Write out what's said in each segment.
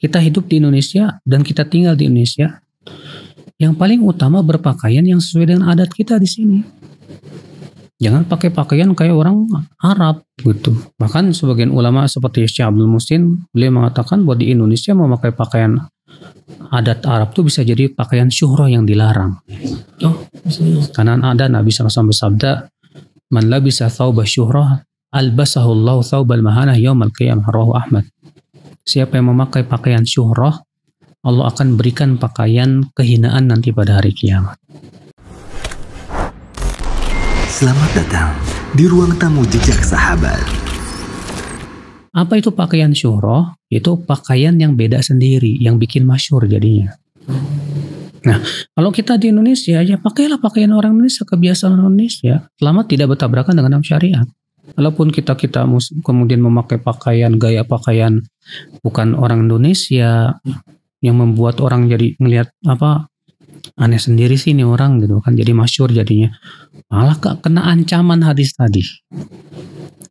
kita hidup di Indonesia dan kita tinggal di Indonesia, yang paling utama berpakaian yang sesuai dengan adat kita di sini. Jangan pakai pakaian kayak orang Arab gitu. Bahkan sebagian ulama seperti Syekh Abdul Muhsin, beliau mengatakan bahwa di Indonesia memakai pakaian adat Arab itu bisa jadi pakaian syuhrah yang dilarang. Karena ada Nabi SAW bersabda, "Man labisa thawba syuhrah albasahu Allah thawbal mahanah yaumal qiyamah." Rawahu Ahmad. Siapa yang memakai pakaian syuhrah, Allah akan berikan pakaian kehinaan nanti pada hari kiamat. Selamat datang di ruang tamu jejak sahabat. Apa itu pakaian syuhrah? Itu pakaian yang beda sendiri, yang bikin masyhur jadinya. Nah, kalau kita di Indonesia, ya pakailah pakaian orang Indonesia, kebiasaan orang Indonesia, selama tidak bertabrakan dengan syariat. Walaupun kita kemudian memakai gaya pakaian bukan orang Indonesia, yang membuat orang jadi ngelihat aneh sendiri sih ini orang gitu kan, jadi masyhur jadinya. Malah kena ancaman hadis tadi.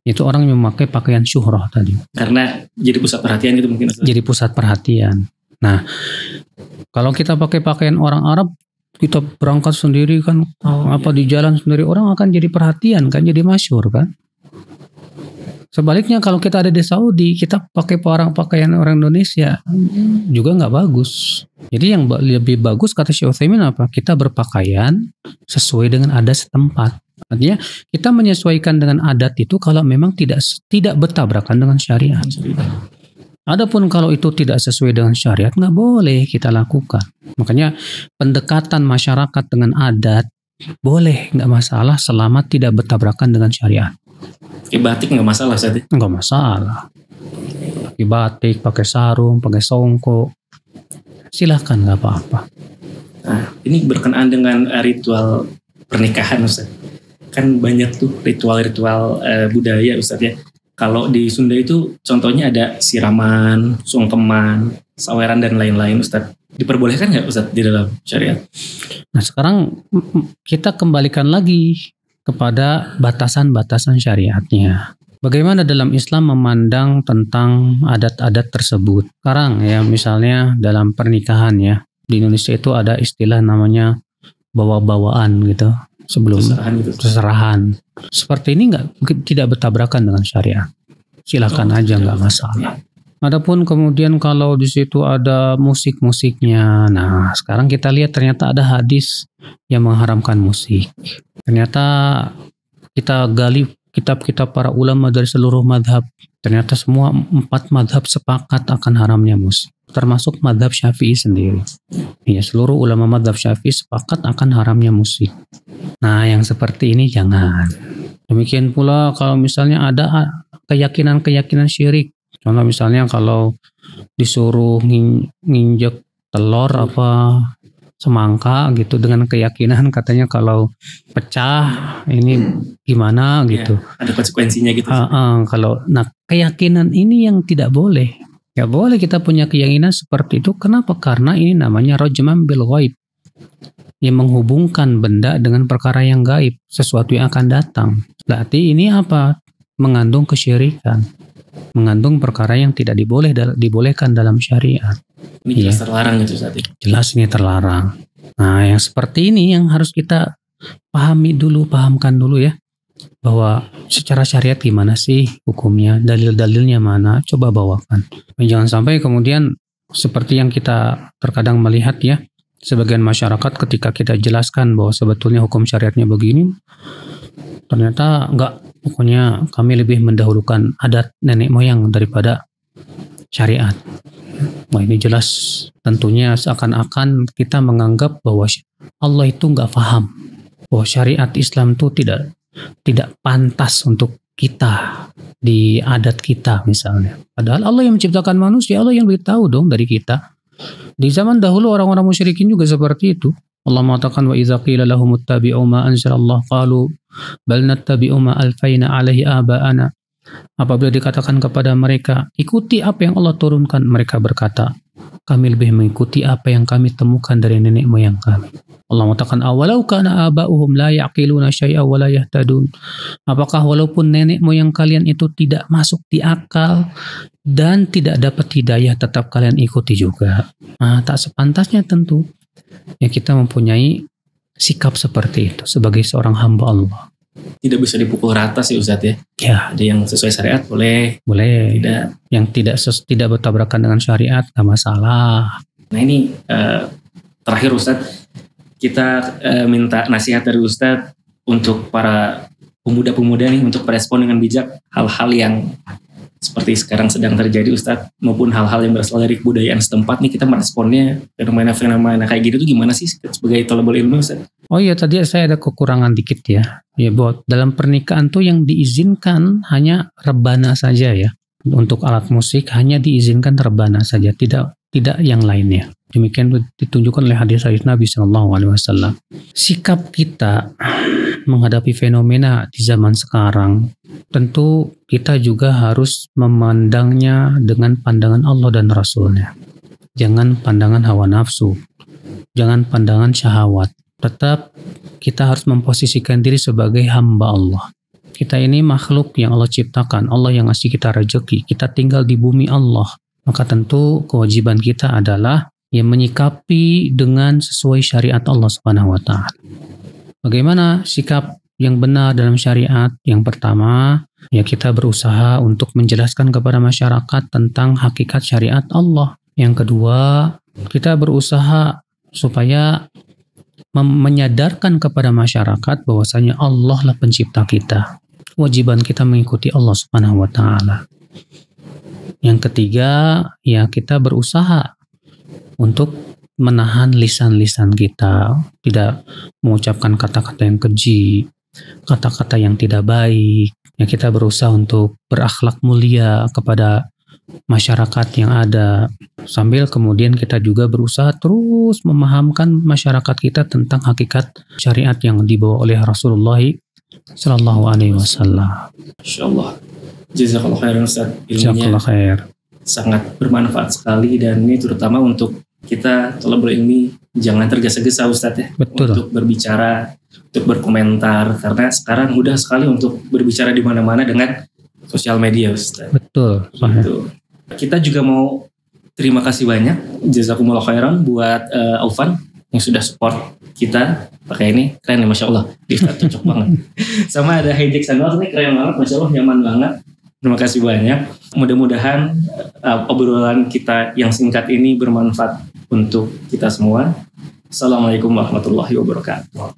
Itu orang yang memakai pakaian syuhrah tadi. Karena jadi pusat perhatian gitu mungkin. Jadi pusat perhatian. Nah, kalau kita pakai pakaian orang Arab, kita berangkat sendiri kan, di jalan sendiri, orang akan jadi perhatian kan, jadi masyhur kan. Sebaliknya kalau kita ada di Saudi, kita pakai pakaian orang Indonesia juga nggak bagus. Jadi yang lebih bagus kata Syekh Utsaimin apa? Kita berpakaian sesuai dengan adat setempat. Artinya kita menyesuaikan dengan adat itu kalau memang tidak bertabrakan dengan syariat. Adapun kalau itu tidak sesuai dengan syariat, nggak boleh kita lakukan. Makanya pendekatan masyarakat dengan adat boleh, nggak masalah selama tidak bertabrakan dengan syariat. Pakai batik nggak masalah saat itu? Nggak masalah. Pakai batik, pakai sarung, pakai songkok, silahkan, nggak apa-apa. Nah, ini berkenaan dengan ritual pernikahan Ustaz. Kan banyak tuh ritual-ritual budaya Ustaz ya. Kalau di Sunda itu contohnya ada siraman, sungkeman, saweran dan lain-lain Ustaz. Diperbolehkan nggak Ustaz di dalam syariat? Nah sekarang kita kembalikan lagi kepada batasan-batasan syariatnya. Bagaimana dalam Islam memandang tentang adat-adat tersebut? Sekarang ya misalnya dalam pernikahan ya, di Indonesia itu ada istilah namanya bawa-bawaan gitu sebelum seserahan. Seperti ini tidak bertabrakan dengan syariat. Silakan aja, nggak masalah. Adapun kemudian kalau di situ ada musik-musiknya, nah sekarang kita lihat ternyata ada hadis yang mengharamkan musik. Ternyata kita gali kitab-kitab para ulama dari seluruh madhab. Ternyata semua 4 madhab sepakat akan haramnya musik. Termasuk madhab Syafi'i sendiri. Ya, seluruh ulama madhab Syafi'i sepakat akan haramnya musik. Nah yang seperti ini jangan. Demikian pula kalau misalnya ada keyakinan-keyakinan syirik. Contoh misalnya kalau disuruh nginjek telur semangka gitu dengan keyakinan katanya kalau pecah ini gimana gitu. Ya, ada konsekuensinya gitu. Kalau keyakinan ini yang tidak boleh. Gak boleh kita punya keyakinan seperti itu. Kenapa? Karena ini namanya rajman bil ghaib. Yang menghubungkan benda dengan perkara yang gaib, sesuatu yang akan datang. Berarti ini apa? Mengandung kesyirikan. Mengandung perkara yang tidak dibolehkan dalam syariat. Ini jelas terlarang gitu saat ini. Jelas ini terlarang. Nah, yang seperti ini yang harus kita pahamkan dulu ya. Bahwa secara syariat gimana sih hukumnya, dalil-dalilnya mana, coba bawakan. Jangan sampai kemudian seperti yang kita terkadang melihat ya, sebagian masyarakat ketika kita jelaskan bahwa sebetulnya hukum syariatnya begini, ternyata enggak. Pokoknya kami lebih mendahulukan adat nenek moyang daripada syariat. Wah ini jelas tentunya seakan-akan kita menganggap bahwa Allah itu nggak paham bahwa syariat Islam itu tidak pantas untuk kita di adat kita misalnya. Padahal Allah yang menciptakan manusia, Allah yang lebih tahu dong dari kita. Di zaman dahulu orang-orang musyrikin juga seperti itu. Allah mengatakan wa idza qila lahum ittabi'u ma anzalallah qalu bal nattabi'u ma alfaina alaihi aba'ana. Apabila dikatakan kepada mereka ikuti apa yang Allah turunkan, mereka berkata kami lebih mengikuti apa yang kami temukan dari nenek moyang kami. Allah mengatakan awalau kana aba'uhum la yaqiluna syai'a wa la yahtadun. Apakah walaupun nenek moyang kalian itu tidak masuk di akal, dan tidak dapat hidayah tetap kalian ikuti juga. Nah, tak sepantasnya tentu ya kita mempunyai sikap seperti itu sebagai seorang hamba Allah. Tidak bisa dipukul rata sih Ustadz ya. Ya, Ada yang sesuai syariat boleh, boleh. tidak. Yang tidak bertabrakan dengan syariat gak masalah. Nah ini terakhir Ustadz, kita minta nasihat dari Ustadz untuk para pemuda-pemuda nih untuk merespon dengan bijak hal-hal yang seperti sekarang sedang terjadi Ustadz, maupun hal-hal yang berasal dari kebudayaan setempat nih, kita meresponnya fenomena-fenomena kayak gitu tuh gimana sih sebagai thalabul ilmu Ustadz? Oh iya, tadi saya ada kekurangan dikit ya. Ya, buat dalam pernikahan tuh yang diizinkan hanya rebana saja ya. Untuk alat musik hanya diizinkan rebana saja, tidak yang lainnya. Demikian ditunjukkan oleh hadis Nabi SAW. Sikap kita menghadapi fenomena di zaman sekarang, tentu kita juga harus memandangnya dengan pandangan Allah dan Rasulnya. Jangan pandangan hawa nafsu, jangan pandangan syahwat. Tetap kita harus memposisikan diri sebagai hamba Allah. Kita ini makhluk yang Allah ciptakan, Allah yang ngasih kita rezeki, kita tinggal di bumi Allah. Maka tentu kewajiban kita adalah yang menyikapi dengan sesuai syariat Allah Subhanahu wa taala. Bagaimana sikap yang benar dalam syariat? Yang pertama, ya kita berusaha untuk menjelaskan kepada masyarakat tentang hakikat syariat Allah. Yang kedua, kita berusaha supaya menyadarkan kepada masyarakat bahwasanya Allah lah pencipta kita. Kewajiban kita mengikuti Allah Subhanahu wa taala. Yang ketiga, ya kita berusaha untuk menahan lisan-lisan kita, tidak mengucapkan kata-kata yang keji, kata-kata yang tidak baik. Ya kita berusaha untuk berakhlak mulia kepada masyarakat yang ada, sambil kemudian kita juga berusaha terus memahamkan masyarakat kita tentang hakikat syariat yang dibawa oleh Rasulullah Sallallahu Alaihi Wasallam. Insyaallah. Jazakallah khairan Ustaz. Jazakallah khair. Sangat bermanfaat sekali, dan ini terutama untuk kita thalabul ilmi jangan tergesa-gesa Ustaz ya. Betul. Untuk berbicara, untuk berkomentar, karena sekarang mudah sekali untuk berbicara di mana-mana dengan sosial media Ustaz. Betul. Gitu. Kita juga mau terima kasih banyak, jazakumullah khairan buat Aufan yang sudah support kita pakai ini, keren ya Masya Allah, dia cocok banget. Sama ada Hijack Sandals ini keren banget, Masya Allah, nyaman banget. Terima kasih banyak. Mudah-mudahan obrolan kita yang singkat ini bermanfaat untuk kita semua. Assalamualaikum warahmatullahi wabarakatuh.